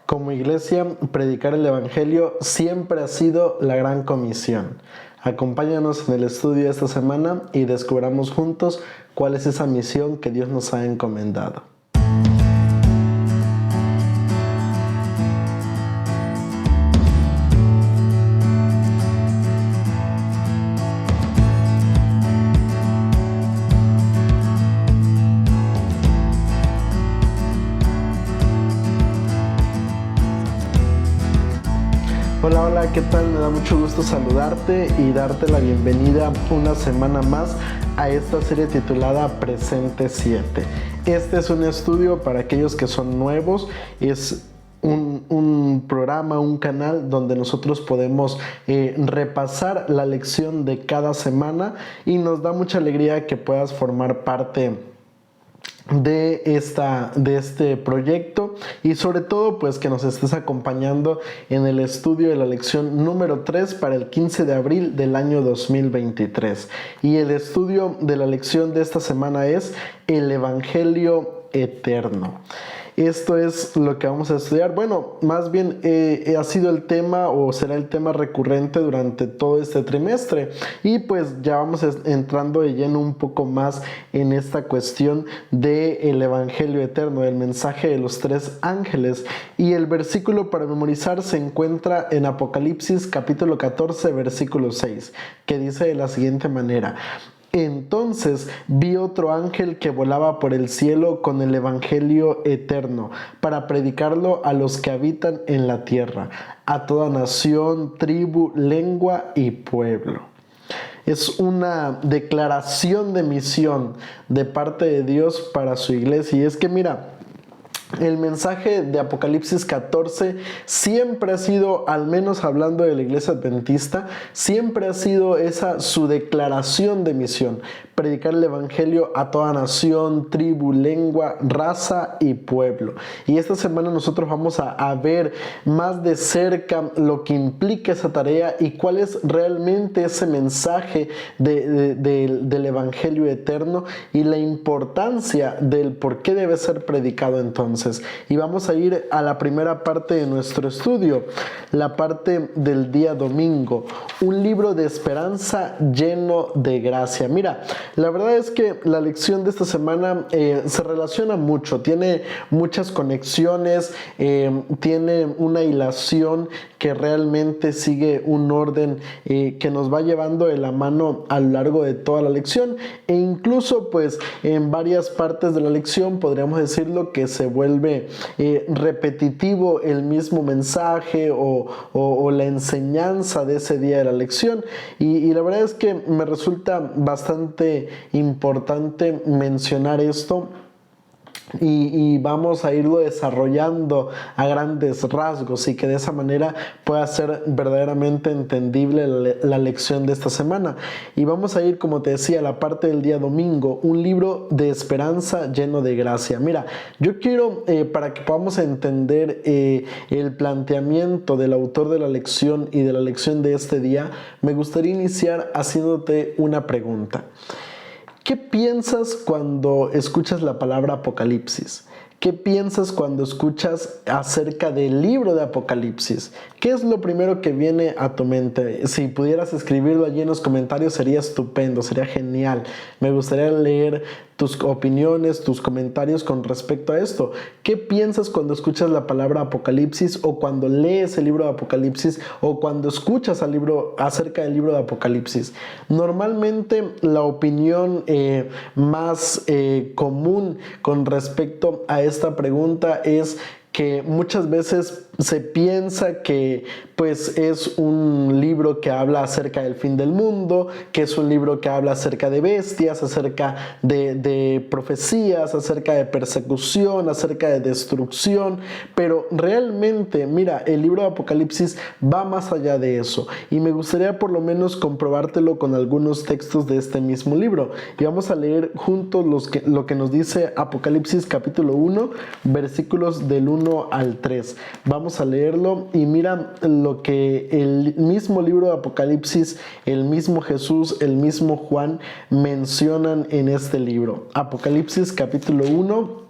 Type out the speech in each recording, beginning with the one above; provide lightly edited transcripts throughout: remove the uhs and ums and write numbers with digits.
Como iglesia, predicar el Evangelio siempre ha sido la gran comisión. Acompáñanos en el estudio de esta semana y descubramos juntos cuál es esa misión que Dios nos ha encomendado. Hola, ¿qué tal? Me da mucho gusto saludarte y darte la bienvenida una semana más a esta serie titulada Presente 7. Este es un estudio para aquellos que son nuevos, es un programa, un canal donde nosotros podemos repasar la lección de cada semana y nos da mucha alegría que puedas formar parte de este proyecto y sobre todo pues que nos estés acompañando en el estudio de la lección número 3 para el 15 de abril del año 2023. Y el estudio de la lección de esta semana es el Evangelio Eterno. Esto es lo que vamos a estudiar. Bueno, más bien ha sido el tema o será el tema recurrente durante todo este trimestre. Y pues ya vamos entrando de lleno un poco más en esta cuestión del Evangelio Eterno, del mensaje de los tres ángeles. Y el versículo para memorizar se encuentra en Apocalipsis capítulo 14, versículo 6, que dice de la siguiente manera: Entonces vi otro ángel que volaba por el cielo con el Evangelio eterno, para predicarlo a los que habitan en la tierra, a toda nación, tribu, lengua y pueblo. Es una declaración de misión de parte de Dios para su iglesia. Y es que mira, el mensaje de Apocalipsis 14 siempre ha sido, al menos hablando de la iglesia adventista, siempre ha sido esa su declaración de misión: predicar el evangelio a toda nación, tribu, lengua, raza y pueblo. Y esta semana nosotros vamos a ver más de cerca lo que implica esa tarea y cuál es realmente ese mensaje del evangelio eterno y la importancia del por qué debe ser predicado entonces. Y vamos a ir a la primera parte de nuestro estudio, la parte del día domingo, un libro de esperanza lleno de gracia. Mira, la verdad es que la lección de esta semana se relaciona mucho, tiene muchas conexiones, tiene una hilación que realmente sigue un orden que nos va llevando de la mano a lo largo de toda la lección, e incluso pues en varias partes de la lección podríamos decirlo que se vuelve repetitivo el mismo mensaje o la enseñanza de ese día de la lección, y la verdad es que me resulta bastante importante mencionar esto. Y vamos a irlo desarrollando a grandes rasgos y que de esa manera pueda ser verdaderamente entendible la lección de esta semana. Y vamos a ir, como te decía, a la parte del día domingo, un libro de esperanza lleno de gracia. Mira, yo quiero, para que podamos entender el planteamiento del autor de la lección y de la lección de este día, me gustaría iniciar haciéndote una pregunta. ¿Qué piensas cuando escuchas la palabra Apocalipsis? ¿Qué piensas cuando escuchas acerca del libro de Apocalipsis? ¿Qué es lo primero que viene a tu mente? Si pudieras escribirlo allí en los comentarios sería estupendo, sería genial. Me gustaría leer tus opiniones, tus comentarios con respecto a esto. ¿Qué piensas cuando escuchas la palabra Apocalipsis, o cuando lees el libro de Apocalipsis, o cuando escuchas acerca del libro de Apocalipsis? Normalmente la opinión más común con respecto a esta pregunta es que muchas veces se piensa que pues es un libro que habla acerca del fin del mundo, que es un libro que habla acerca de bestias, acerca de profecías, acerca de persecución, acerca de destrucción, pero realmente, mira, el libro de Apocalipsis va más allá de eso, y me gustaría por lo menos comprobártelo con algunos textos de este mismo libro, y vamos a leer juntos lo que nos dice Apocalipsis capítulo 1, versículos del 1 al 3. Vamos a leerlo y mira lo que el mismo libro de Apocalipsis, el mismo Jesús, el mismo Juan mencionan en este libro. Apocalipsis capítulo 1,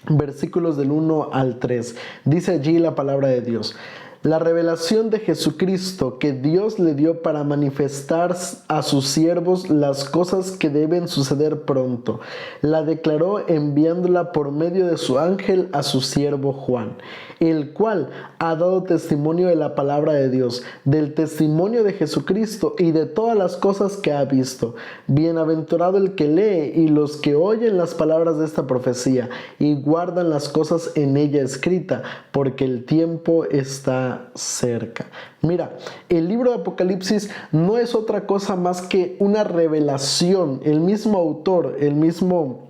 versículos del 1 al 3. Dice allí la palabra de Dios: la revelación de Jesucristo que Dios le dio para manifestar a sus siervos las cosas que deben suceder pronto, la declaró enviándola por medio de su ángel a su siervo Juan, el cual ha dado testimonio de la palabra de Dios, del testimonio de Jesucristo y de todas las cosas que ha visto. Bienaventurado el que lee y los que oyen las palabras de esta profecía y guardan las cosas en ella escrita, porque el tiempo está cerca. Mira, el libro de Apocalipsis no es otra cosa más que una revelación. El mismo autor, el mismo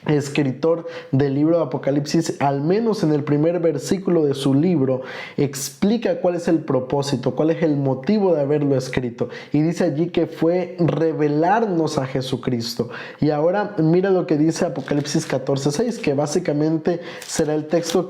escritor del libro de Apocalipsis, al menos en el primer versículo de su libro, explica cuál es el propósito, cuál es el motivo de haberlo escrito, y dice allí que fue revelarnos a Jesucristo. Y ahora mira lo que dice Apocalipsis 14:6, que básicamente será el texto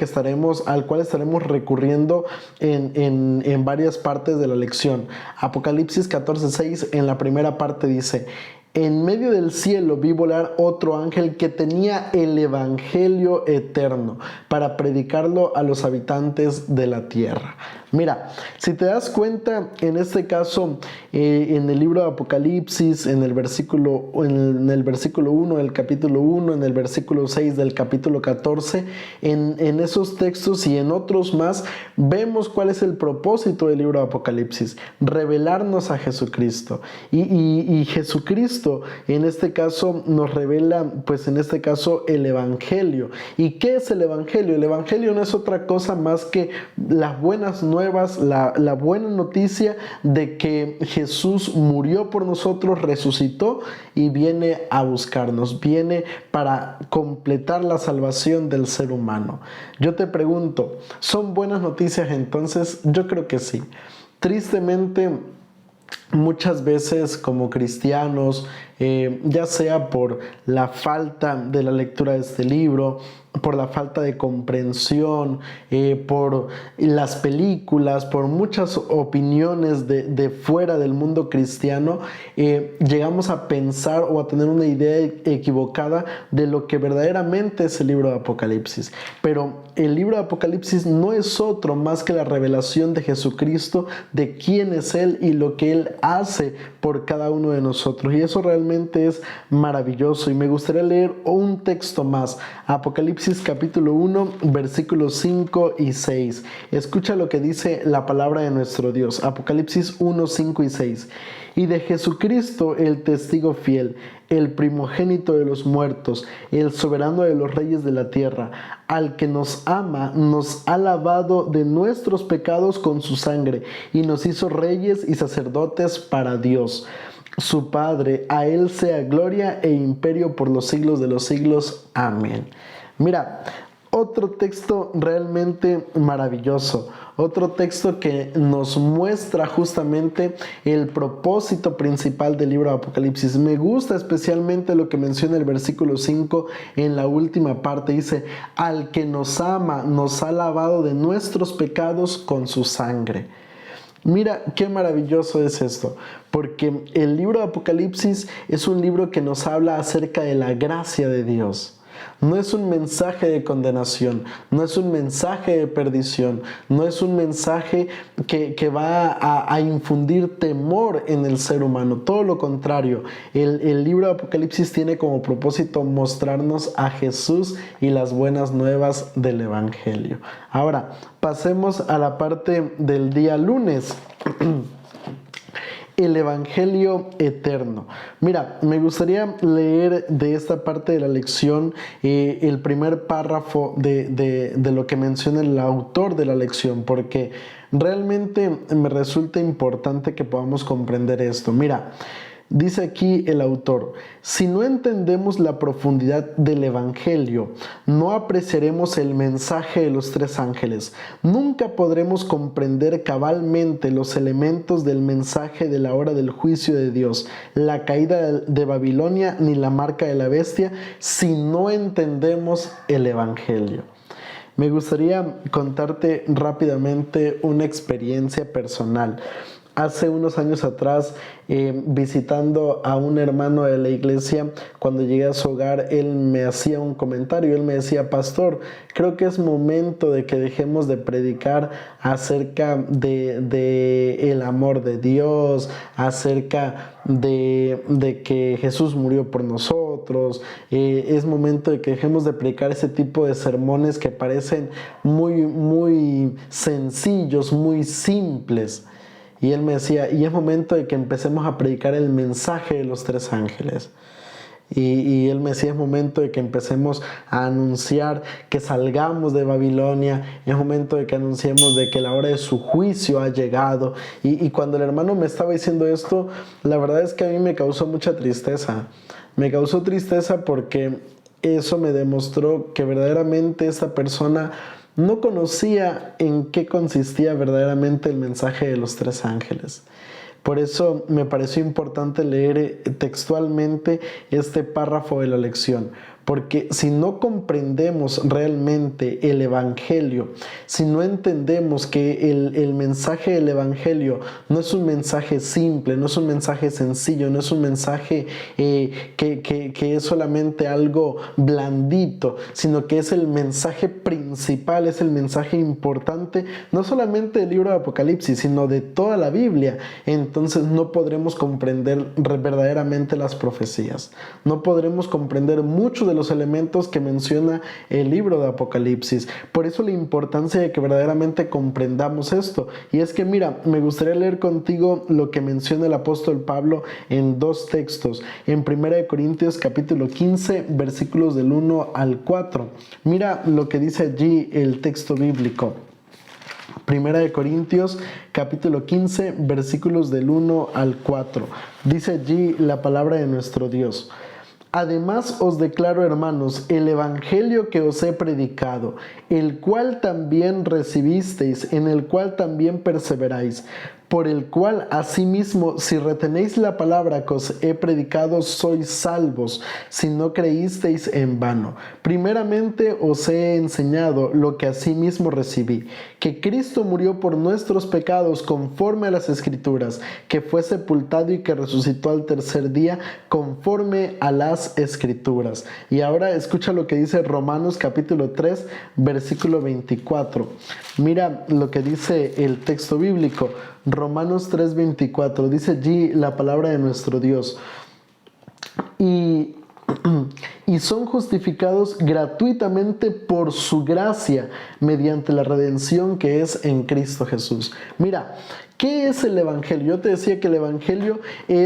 al cual estaremos recurriendo en varias partes de la lección. Apocalipsis 14:6, en la primera parte dice: en medio del cielo vi volar otro ángel que tenía el evangelio eterno para predicarlo a los habitantes de la tierra. Mira, si te das cuenta, en este caso, en el libro de Apocalipsis, en el versículo 1 del capítulo 1, en el versículo 6 del capítulo 14, en esos textos y en otros más, vemos cuál es el propósito del libro de Apocalipsis: revelarnos a Jesucristo. Y Jesucristo, en este caso, nos revela, pues en este caso, el Evangelio. ¿Y qué es el Evangelio? El Evangelio no es otra cosa más que las buenas nuevas, la buena noticia de que Jesús murió por nosotros, resucitó y viene a buscarnos, viene para completar la salvación del ser humano. Yo te pregunto, ¿son buenas noticias entonces? Yo creo que sí. Tristemente, muchas veces como cristianos, ya sea por la falta de la lectura de este libro, por la falta de comprensión, por las películas, por muchas opiniones de fuera del mundo cristiano, llegamos a pensar o a tener una idea equivocada de lo que verdaderamente es el libro de Apocalipsis. Pero el libro de Apocalipsis no es otro más que la revelación de Jesucristo, de quién es Él y lo que Él hace por cada uno de nosotros. Y eso realmente es maravilloso. Y me gustaría leer un texto más. Apocalipsis capítulo 1, versículos 5 y 6. Escucha lo que dice la palabra de nuestro Dios. Apocalipsis 1, 5 y 6. Y de Jesucristo, el testigo fiel, el primogénito de los muertos, el soberano de los reyes de la tierra, al que nos ama, nos ha lavado de nuestros pecados con su sangre y nos hizo reyes y sacerdotes para Dios, su Padre. A Él sea gloria e imperio por los siglos de los siglos. Amén. Mira, otro texto realmente maravilloso, otro texto que nos muestra justamente el propósito principal del libro de Apocalipsis. Me gusta especialmente lo que menciona el versículo 5 en la última parte. Dice: al que nos ama, nos ha lavado de nuestros pecados con su sangre. Mira qué maravilloso es esto, porque el libro de Apocalipsis es un libro que nos habla acerca de la gracia de Dios. No es un mensaje de condenación, no es un mensaje de perdición, no es un mensaje que va a infundir temor en el ser humano. Todo lo contrario, el libro de Apocalipsis tiene como propósito mostrarnos a Jesús y las buenas nuevas del Evangelio. Ahora, pasemos a la parte del día lunes. El Evangelio eterno. Mira, me gustaría leer de esta parte de la lección el primer párrafo de lo que menciona el autor de la lección, porque realmente me resulta importante que podamos comprender esto. Mira, dice aquí el autor: si no entendemos la profundidad del Evangelio, no apreciaremos el mensaje de los tres ángeles. Nunca podremos comprender cabalmente los elementos del mensaje de la hora del juicio de Dios, la caída de Babilonia ni la marca de la bestia, si no entendemos el Evangelio. Me gustaría contarte rápidamente una experiencia personal. hace unos años atrás, visitando a un hermano de la iglesia, cuando llegué a su hogar, él me hacía un comentario. Él me decía: pastor, creo que es momento de que dejemos de predicar acerca de el amor de Dios, acerca de que Jesús murió por nosotros. Es momento de que dejemos de predicar ese tipo de sermones que parecen muy sencillos, muy simples. Y él me decía: y es momento de que empecemos a predicar el mensaje de los tres ángeles. Y él me decía: es momento de que empecemos a anunciar que salgamos de Babilonia, es momento de que anunciemos de que la hora de su juicio ha llegado. Y cuando el hermano me estaba diciendo esto, la verdad es que a mí me causó mucha tristeza. Me causó tristeza porque eso me demostró que verdaderamente esta persona no conocía en qué consistía verdaderamente el mensaje de los tres ángeles. Por eso me pareció importante leer textualmente este párrafo de la lección, porque si no comprendemos realmente el Evangelio, si no entendemos que el mensaje del Evangelio no es un mensaje simple, no es un mensaje sencillo, no es un mensaje que es solamente algo blandito, sino que es el mensaje principal, es el mensaje importante, no solamente del libro de Apocalipsis, sino de toda la Biblia, entonces no podremos comprender verdaderamente las profecías, no podremos comprender mucho de los elementos que menciona el libro de Apocalipsis. Por eso la importancia de que verdaderamente comprendamos esto. Y es que mira, me gustaría leer contigo lo que menciona el apóstol Pablo en dos textos. En 1 Corintios capítulo 15, versículos del 1 al 4. Mira lo que dice allí el texto bíblico. 1 Corintios capítulo 15, versículos del 1 al 4. Dice allí la palabra de nuestro Dios: además os declaro, hermanos, el evangelio que os he predicado, el cual también recibisteis, en el cual también perseveráis, por el cual asimismo, si retenéis la palabra que os he predicado, sois salvos, si no creísteis en vano. Primeramente os he enseñado lo que asimismo recibí, que Cristo murió por nuestros pecados conforme a las Escrituras, que fue sepultado y que resucitó al tercer día conforme a las Escrituras. Y ahora escucha lo que dice Romanos capítulo 3, versículo 24. Mira lo que dice el texto bíblico. Romanos 3:24, dice allí la palabra de nuestro Dios: y son justificados gratuitamente por su gracia mediante la redención que es en Cristo Jesús. Mira, ¿qué es el Evangelio? Yo te decía que el Evangelio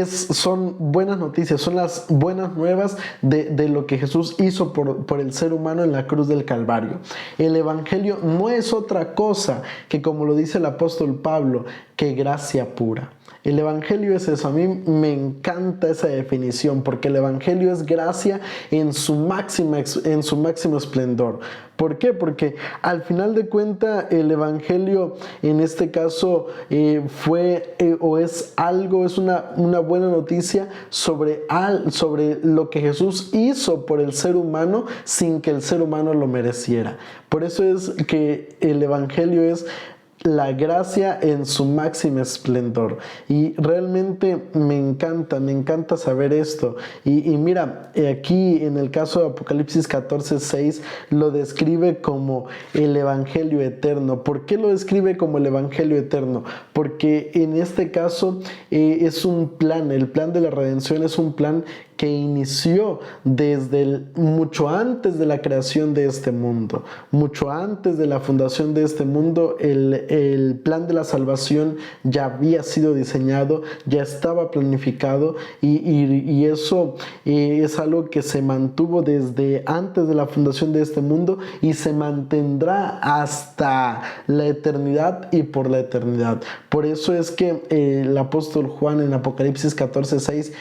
son buenas noticias, son las buenas nuevas de lo que Jesús hizo por el ser humano en la cruz del Calvario. El Evangelio no es otra cosa que, como lo dice el apóstol Pablo, que gracia pura. El Evangelio es eso. A mí me encanta esa definición, porque el Evangelio es gracia en su máximo esplendor. ¿Por qué? Porque al final de cuentas el Evangelio en este caso es una buena noticia sobre lo que Jesús hizo por el ser humano sin que el ser humano lo mereciera. Por eso es que el Evangelio es la gracia en su máximo esplendor. Y realmente me encanta saber esto. Y mira, aquí en el caso de Apocalipsis 14:6 lo describe como el Evangelio eterno. ¿Por qué lo describe como el Evangelio eterno? Porque en este caso es un plan, el plan de la redención es un plan que inició desde mucho antes de la creación de este mundo, mucho antes de la fundación de este mundo. El plan de la salvación ya había sido diseñado, ya estaba planificado, y eso es algo que se mantuvo desde antes de la fundación de este mundo y se mantendrá hasta la eternidad y por la eternidad. Por eso es que el apóstol Juan en Apocalipsis 14:6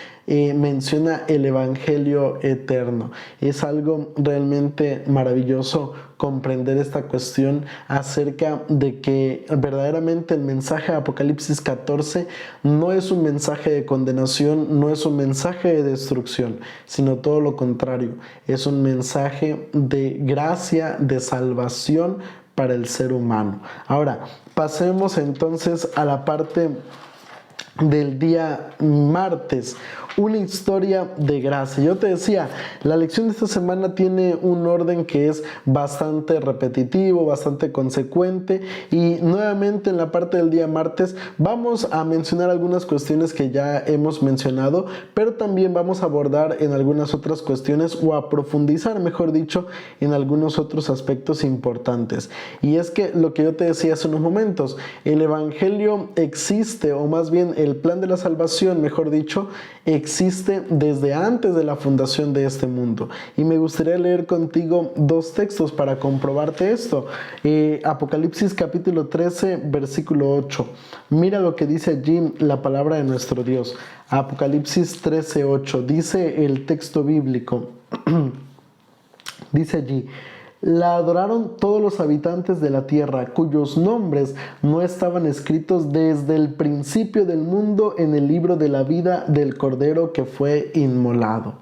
menciona el Evangelio eterno. Es algo realmente maravilloso comprender esta cuestión acerca de que verdaderamente el mensaje de Apocalipsis 14 no es un mensaje de condenación, no es un mensaje de destrucción, sino todo lo contrario, es un mensaje de gracia, de salvación para el ser humano. Ahora, pasemos entonces a la parte del día martes, una historia de gracia. Yo te decía, la lección de esta semana tiene un orden que es bastante repetitivo, bastante consecuente, y nuevamente en la parte del día martes vamos a mencionar algunas cuestiones que ya hemos mencionado, pero también vamos a abordar en algunas otras cuestiones, o a profundizar, mejor dicho, en algunos otros aspectos importantes. Y es que lo que yo te decía hace unos momentos, el evangelio existe, o más bien el plan de la salvación, mejor dicho, existe desde antes de la fundación de este mundo. Y me gustaría leer contigo dos textos para comprobarte esto. Apocalipsis capítulo 13, versículo 8. Mira lo que dice allí la palabra de nuestro Dios. Apocalipsis 13, 8. Dice el texto bíblico. Dice allí: la adoraron todos los habitantes de la tierra, cuyos nombres no estaban escritos desde el principio del mundo en el libro de la vida del Cordero que fue inmolado.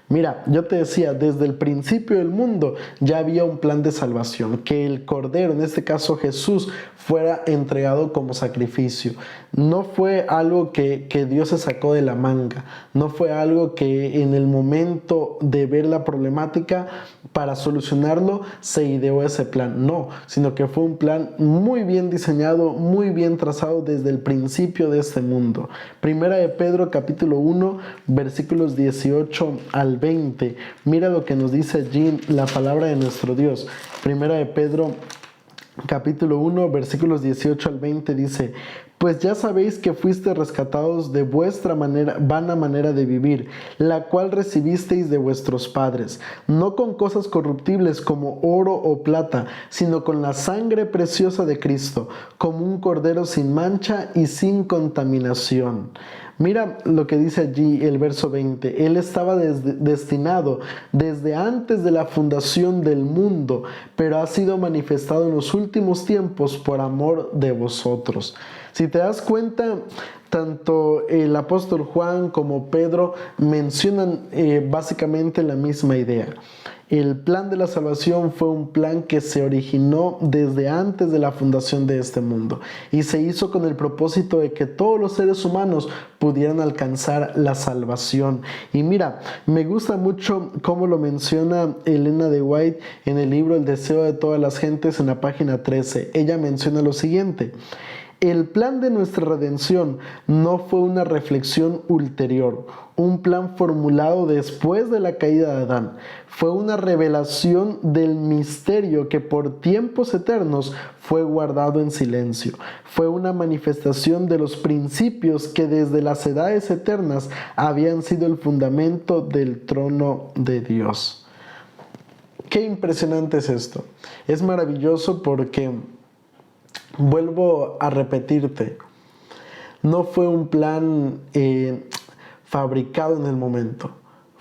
Mira, yo te decía, desde el principio del mundo ya había un plan de salvación, que el Cordero, en este caso Jesús, fuera entregado como sacrificio. No fue algo que Dios se sacó de la manga, no fue algo que en el momento de ver la problemática para solucionarlo se ideó ese plan, no, sino que fue un plan muy bien diseñado, muy bien trazado desde el principio de este mundo. Primera de Pedro capítulo 1, versículos 18 al 20. Mira lo que nos dice allí la palabra de nuestro Dios. Primera de Pedro capítulo 1, versículos 18 al 20 dice: pues ya sabéis que fuiste rescatados de vuestra vana manera de vivir, la cual recibisteis de vuestros padres, no con cosas corruptibles como oro o plata, sino con la sangre preciosa de Cristo, como un cordero sin mancha y sin contaminación. Mira lo que dice allí el verso 20. Él estaba destinado desde antes de la fundación del mundo, pero ha sido manifestado en los últimos tiempos por amor de vosotros. Si te das cuenta, tanto el apóstol Juan como Pedro mencionan básicamente la misma idea. El plan de la salvación fue un plan que se originó desde antes de la fundación de este mundo y se hizo con el propósito de que todos los seres humanos pudieran alcanzar la salvación. Y mira, me gusta mucho cómo lo menciona Elena de White en el libro El deseo de todas las gentes, en la página 13. Ella menciona lo siguiente: el plan de nuestra redención no fue una reflexión ulterior, un plan formulado después de la caída de Adán. Fue una revelación del misterio que por tiempos eternos fue guardado en silencio. Fue una manifestación de los principios que desde las edades eternas habían sido el fundamento del trono de Dios. Qué impresionante es esto. Es maravilloso porque, vuelvo a repetirte, no fue un plan fabricado en el momento.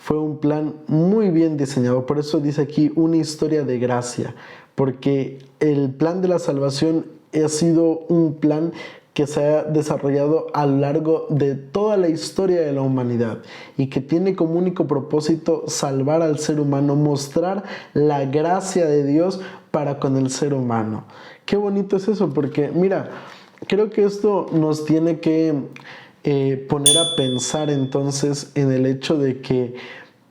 Fue un plan muy bien diseñado. Por eso dice aquí una historia de gracia. Porque el plan de la salvación ha sido un plan que se ha desarrollado a lo largo de toda la historia de la humanidad y que tiene como único propósito salvar al ser humano, mostrar la gracia de Dios para con el ser humano. Qué bonito es eso, porque mira, creo que esto nos tiene que poner a pensar entonces en el hecho de que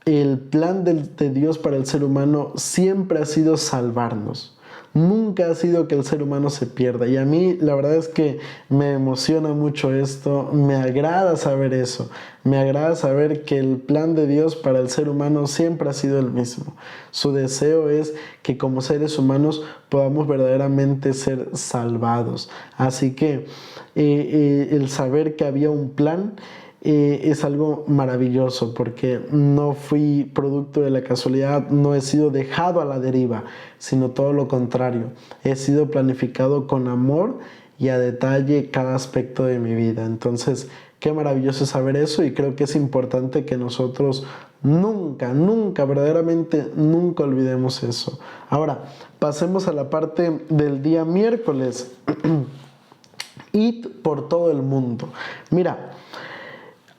el plan de Dios para el ser humano siempre ha sido salvarnos. Nunca ha sido que el ser humano se pierda. Y a mí la verdad es que me emociona mucho esto. Me agrada saber eso. Me agrada saber que el plan de Dios para el ser humano siempre ha sido el mismo. Su deseo es que como seres humanos podamos verdaderamente ser salvados. Así que el saber que había un plan es algo maravilloso, porque no fui producto de la casualidad, no he sido dejado a la deriva, sino todo lo contrario. He sido planificado con amor y a detalle cada aspecto de mi vida. Entonces, qué maravilloso es saber eso, y creo que es importante que nosotros nunca, verdaderamente nunca olvidemos eso. Ahora, pasemos a la parte del día miércoles. Id por todo el mundo. Mira,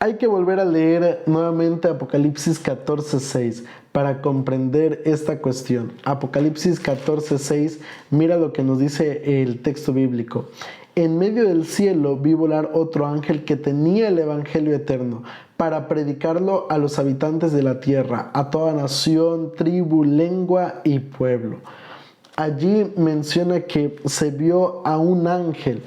Hay que volver a leer nuevamente Apocalipsis 14:6 para comprender esta cuestión. Apocalipsis 14:6, mira lo que nos dice el texto bíblico. En medio del cielo vi volar otro ángel que tenía el evangelio eterno para predicarlo a los habitantes de la tierra, a toda nación, tribu, lengua y pueblo. Allí menciona que se vio a un ángel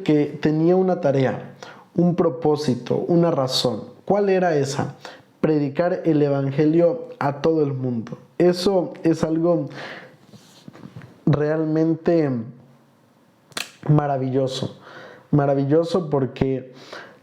que tenía una tarea, un propósito, una razón. ¿Cuál era esa? Predicar el evangelio a todo el mundo. Eso es algo realmente maravilloso. Maravilloso porque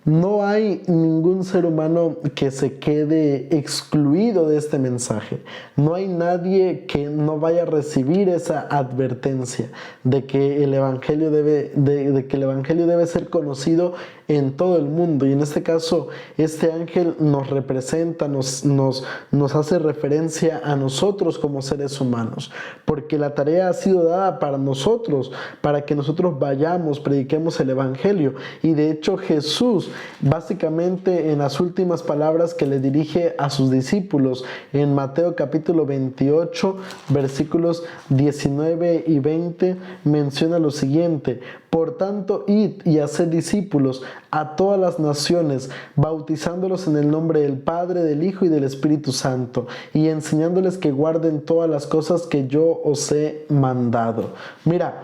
no hay ningún ser humano que se quede excluido de este mensaje. No hay nadie que no vaya a recibir esa advertencia de que el evangelio debe ser conocido en todo el mundo. Y en este caso, este ángel nos representa, nos hace referencia a nosotros como seres humanos, porque la tarea ha sido dada para nosotros, para que nosotros vayamos, prediquemos el evangelio. Y de hecho Jesús, básicamente en las últimas palabras que le dirige a sus discípulos, en Mateo capítulo 28, versículos 19 y 20, menciona lo siguiente: por tanto, id y haced discípulos a todas las naciones, bautizándolos en el nombre del Padre, del Hijo y del Espíritu Santo, y enseñándoles que guarden todas las cosas que yo os he mandado. Mira,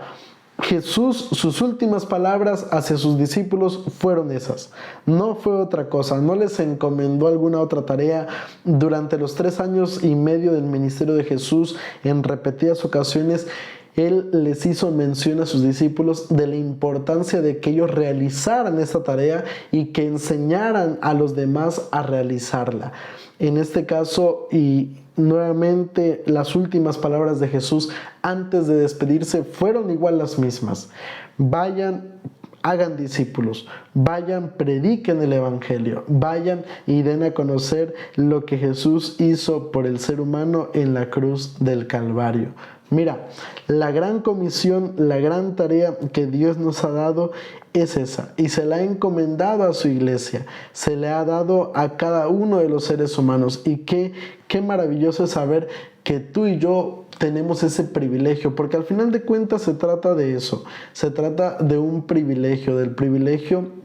Jesús, sus últimas palabras hacia sus discípulos fueron esas. No fue otra cosa, no les encomendó alguna otra tarea. Durante los 3 años y medio del ministerio de Jesús, en repetidas ocasiones, Él les hizo mención a sus discípulos de la importancia de que ellos realizaran esta tarea y que enseñaran a los demás a realizarla. En este caso, y nuevamente las últimas palabras de Jesús antes de despedirse fueron igual las mismas: vayan, hagan discípulos, vayan, prediquen el evangelio, vayan y den a conocer lo que Jesús hizo por el ser humano en la cruz del Calvario. Mira, la gran comisión, la gran tarea que Dios nos ha dado es esa, y se la ha encomendado a su iglesia, se le ha dado a cada uno de los seres humanos. Y qué maravilloso es saber que tú y yo tenemos ese privilegio, porque al final de cuentas se trata de eso, se trata de un privilegio, del privilegio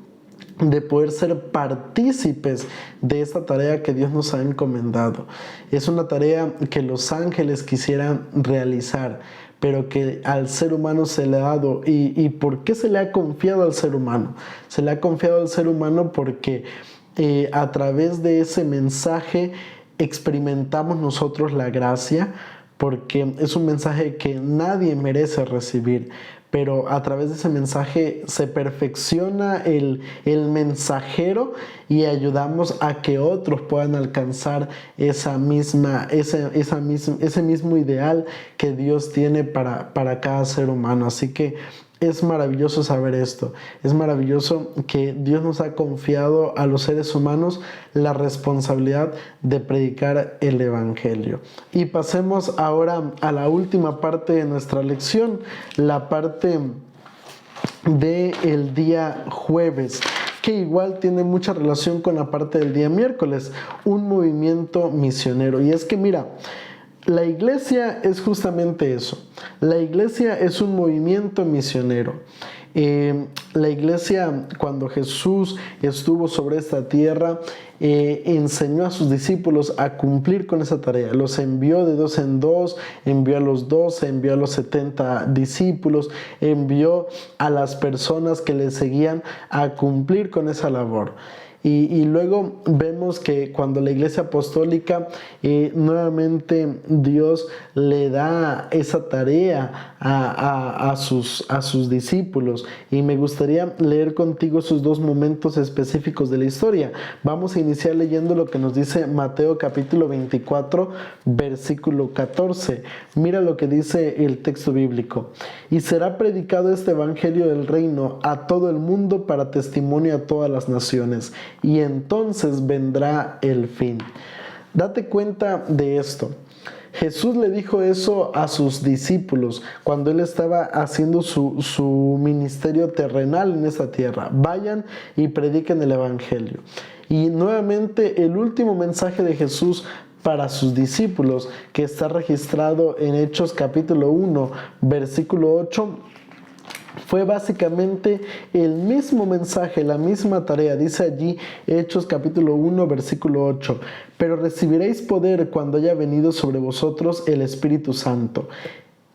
de poder ser partícipes de esta tarea que Dios nos ha encomendado. Es una tarea que los ángeles quisieran realizar, pero que al ser humano se le ha dado. ¿Y por qué se le ha confiado al ser humano? Se le ha confiado al ser humano porque a través de ese mensaje experimentamos nosotros la gracia, porque es un mensaje que nadie merece recibir, pero a través de ese mensaje se perfecciona el mensajero y ayudamos a que otros puedan alcanzar ese mismo ideal que Dios tiene para cada ser humano. Así que es maravilloso saber esto. Es maravilloso que Dios nos ha confiado a los seres humanos la responsabilidad de predicar el evangelio. Y pasemos ahora a la última parte de nuestra lección, la parte del día jueves, que igual tiene mucha relación con la parte del día miércoles, un movimiento misionero. Y es que mira, la iglesia es justamente eso. La iglesia es un movimiento misionero. La iglesia, cuando Jesús estuvo sobre esta tierra, enseñó a sus discípulos a cumplir con esa tarea. Los envió de 2 en 2, envió a los 12, envió a los 70 discípulos, envió a las personas que le seguían a cumplir con esa labor. Y luego vemos que cuando la iglesia apostólica, nuevamente Dios le da esa tarea a sus discípulos. Y me gustaría leer contigo esos 2 momentos específicos de la historia. Vamos a iniciar leyendo lo que nos dice Mateo capítulo 24, versículo 14. Mira lo que dice el texto bíblico: y será predicado este evangelio del reino a todo el mundo para testimonio a todas las naciones, y entonces vendrá el fin. Date cuenta de esto. Jesús le dijo eso a sus discípulos cuando él estaba haciendo su ministerio terrenal en esta tierra. Vayan y prediquen el evangelio. Y nuevamente el último mensaje de Jesús para sus discípulos, que está registrado en Hechos capítulo 1, versículo 8, fue básicamente el mismo mensaje, la misma tarea. Dice allí Hechos capítulo 1, versículo 8: pero recibiréis poder cuando haya venido sobre vosotros el Espíritu Santo,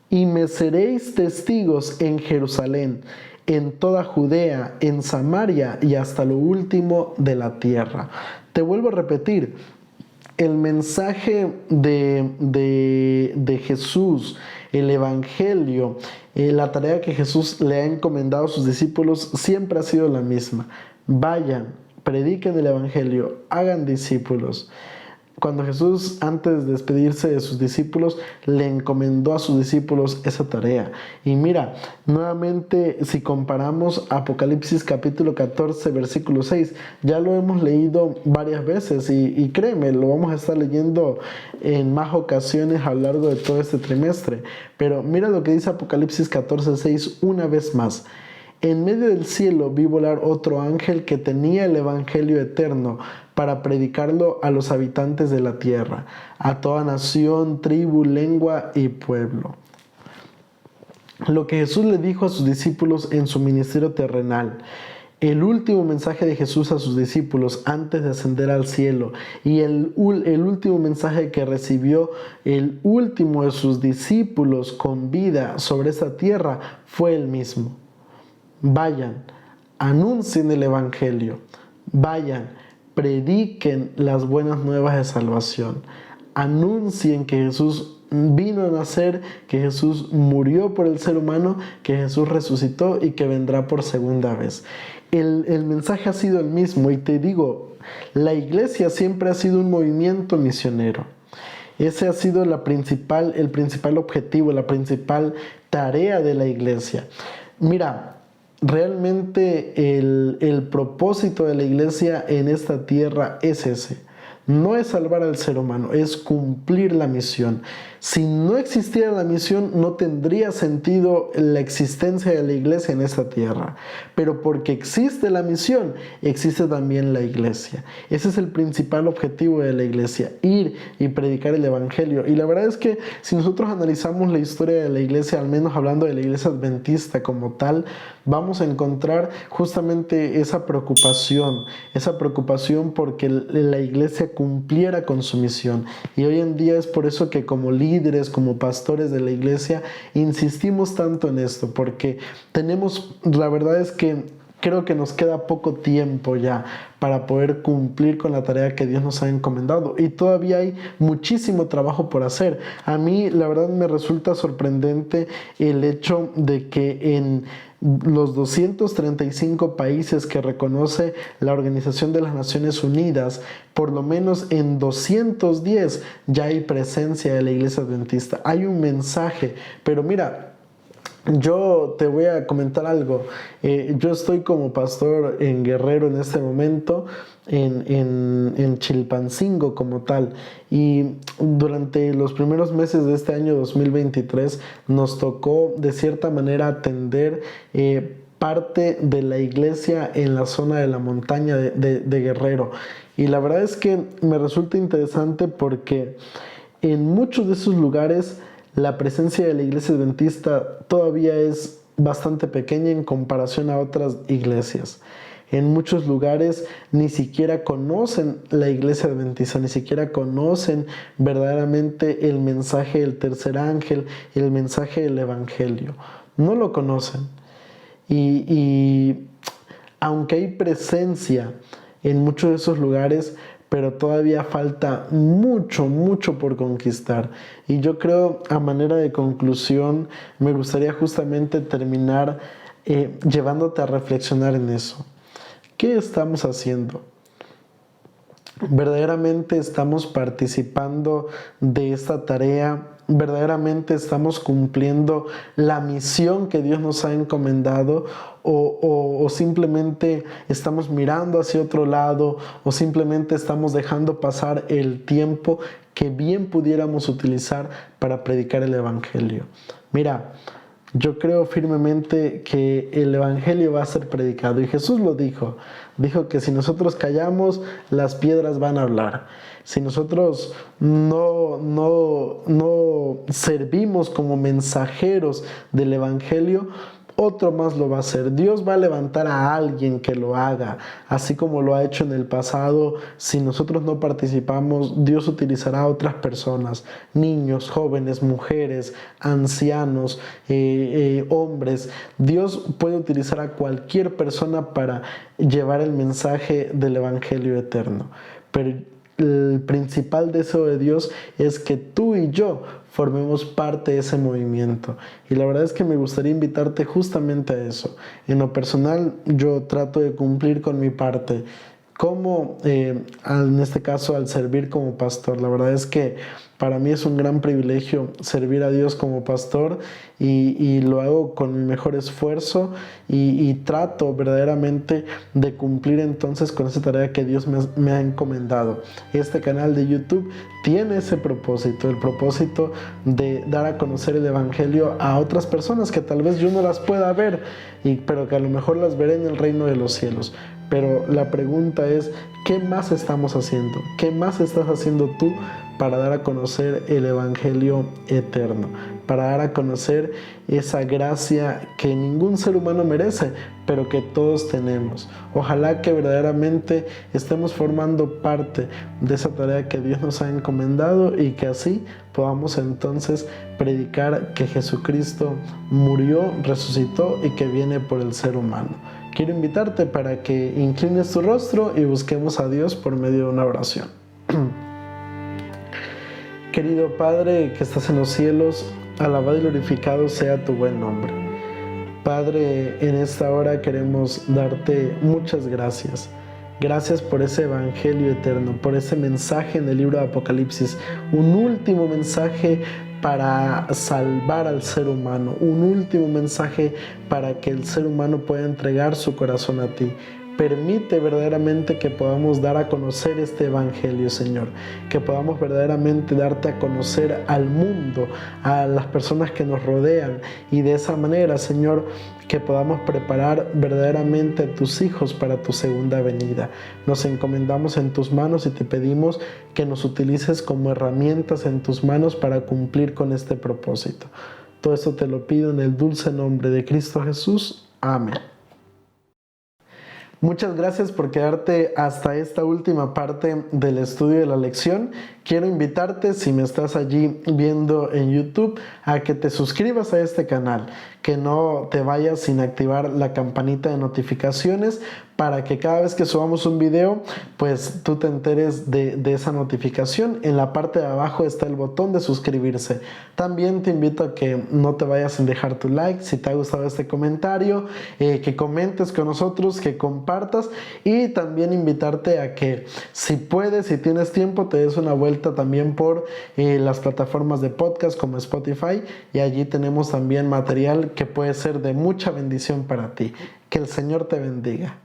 y me seréis testigos en Jerusalén, en toda Judea, en Samaria y hasta lo último de la tierra. Te vuelvo a repetir, el mensaje de Jesús, el evangelio, la tarea que Jesús le ha encomendado a sus discípulos siempre ha sido la misma. Vayan, prediquen el evangelio, hagan discípulos. Cuando Jesús, antes de despedirse de sus discípulos, le encomendó a sus discípulos esa tarea. Y mira, nuevamente, si comparamos Apocalipsis capítulo 14, versículo 6, ya lo hemos leído varias veces y créeme, lo vamos a estar leyendo en más ocasiones a lo largo de todo este trimestre. Pero mira lo que dice Apocalipsis 14, 6 una vez más. En medio del cielo vi volar otro ángel que tenía el evangelio eterno para predicarlo a los habitantes de la tierra, a toda nación, tribu, lengua y pueblo. Lo que Jesús le dijo a sus discípulos en su ministerio terrenal, el último mensaje de Jesús a sus discípulos antes de ascender al cielo, y el último mensaje que recibió el último de sus discípulos con vida sobre esta tierra fue el mismo. Vayan, anuncien el evangelio, vayan, prediquen las buenas nuevas de salvación, anuncien que Jesús vino a nacer, que Jesús murió por el ser humano, que Jesús resucitó y que vendrá por segunda vez. El mensaje ha sido el mismo, y te digo, la iglesia siempre ha sido un movimiento misionero. Ese ha sido el principal objetivo, la principal tarea de la iglesia. Mira, realmente el propósito de la iglesia en esta tierra es ese. No es salvar al ser humano, es cumplir la misión. Si no existiera la misión, no tendría sentido la existencia de la iglesia en esta tierra. Pero porque existe la misión, existe también la iglesia. Ese es el principal objetivo de la iglesia, ir y predicar el evangelio. Y la verdad es que si nosotros analizamos la historia de la iglesia, al menos hablando de la iglesia adventista como tal, vamos a encontrar justamente esa preocupación porque la iglesia cumpliera con su misión. Y hoy en día es por eso que como líderes, como pastores de la iglesia, insistimos tanto en esto, porque la verdad es que creo que nos queda poco tiempo ya para poder cumplir con la tarea que Dios nos ha encomendado, y todavía hay muchísimo trabajo por hacer. A mí la verdad me resulta sorprendente el hecho de que en los 235 países que reconoce la Organización de las Naciones Unidas, por lo menos en 210 ya hay presencia de la iglesia adventista. Hay un mensaje, pero mira, yo te voy a comentar algo. Yo estoy como pastor en Guerrero en este momento, en Chilpancingo como tal, y durante los primeros meses de este año 2023 nos tocó de cierta manera atender parte de la iglesia en la zona de la montaña de Guerrero, y la verdad es que me resulta interesante porque en muchos de esos lugares la presencia de la iglesia adventista todavía es bastante pequeña en comparación a otras iglesias. En muchos lugares ni siquiera conocen la iglesia adventista, ni siquiera conocen verdaderamente el mensaje del tercer ángel, el mensaje del evangelio. No lo conocen. Y aunque hay presencia en muchos de esos lugares, pero todavía falta mucho por conquistar. Y yo creo, a manera de conclusión, me gustaría justamente terminar llevándote a reflexionar en eso. ¿Qué estamos haciendo? ¿Verdaderamente estamos participando de esta tarea verdaderamente estamos cumpliendo la misión que Dios nos ha encomendado, o simplemente estamos mirando hacia otro lado, o simplemente estamos dejando pasar el tiempo que bien pudiéramos utilizar para predicar el Evangelio. Mira, yo creo firmemente que el Evangelio va a ser predicado, y Jesús lo dijo. Dijo que si nosotros callamos, las piedras van a hablar. Si nosotros no servimos como mensajeros del Evangelio, otro más lo va a hacer. Dios va a levantar a alguien que lo haga, así como lo ha hecho en el pasado. Si nosotros no participamos, Dios utilizará a otras personas, niños, jóvenes, mujeres, ancianos, hombres. Dios puede utilizar a cualquier persona para llevar el mensaje del Evangelio eterno. Pero el principal deseo de Dios es que tú y yo formemos parte de ese movimiento. Y la verdad es que me gustaría invitarte justamente a eso. En lo personal, yo trato de cumplir con mi parte. Como en este caso al servir como pastor. La verdad es que para mí es un gran privilegio servir a Dios como pastor, y lo hago con mi mejor esfuerzo, y trato verdaderamente de cumplir entonces con esa tarea que Dios me ha encomendado. Este canal de YouTube tiene ese propósito, el propósito de dar a conocer el Evangelio a otras personas que tal vez yo no las pueda ver, pero que a lo mejor las veré en el reino de los cielos. Pero la pregunta es, ¿qué más estamos haciendo? ¿Qué más estás haciendo tú para dar a conocer el Evangelio eterno? Para dar a conocer esa gracia que ningún ser humano merece, pero que todos tenemos. Ojalá que verdaderamente estemos formando parte de esa tarea que Dios nos ha encomendado, y que así podamos entonces predicar que Jesucristo murió, resucitó y que viene por el ser humano. Quiero invitarte para que inclines tu rostro y busquemos a Dios por medio de una oración. Querido Padre que estás en los cielos, alabado y glorificado sea tu buen nombre. Padre, en esta hora queremos darte muchas gracias. Gracias por ese Evangelio eterno, por ese mensaje en el libro de Apocalipsis, un último mensaje para salvar al ser humano, un último mensaje para que el ser humano pueda entregar su corazón a ti. Permite verdaderamente que podamos dar a conocer este Evangelio, Señor, que podamos verdaderamente darte a conocer al mundo, a las personas que nos rodean, y de esa manera, Señor, que podamos preparar verdaderamente a tus hijos para tu segunda venida. Nos encomendamos en tus manos y te pedimos que nos utilices como herramientas en tus manos para cumplir con este propósito. Todo esto te lo pido en el dulce nombre de Cristo Jesús. Amén. Muchas gracias por quedarte hasta esta última parte del estudio de la lección. Quiero invitarte, si me estás allí viendo en YouTube, a que te suscribas a este canal, que no te vayas sin activar la campanita de notificaciones, para que cada vez que subamos un video, pues tú te enteres de esa notificación. En la parte de abajo está el botón de suscribirse. También te invito a que no te vayas sin dejar tu like si te ha gustado este comentario, que comentes con nosotros, que compartas, y también invitarte a que, si puedes, si tienes tiempo, te des una vuelta también por las plataformas de podcast como Spotify, y allí tenemos también material que puede ser de mucha bendición para ti. Que el Señor te bendiga.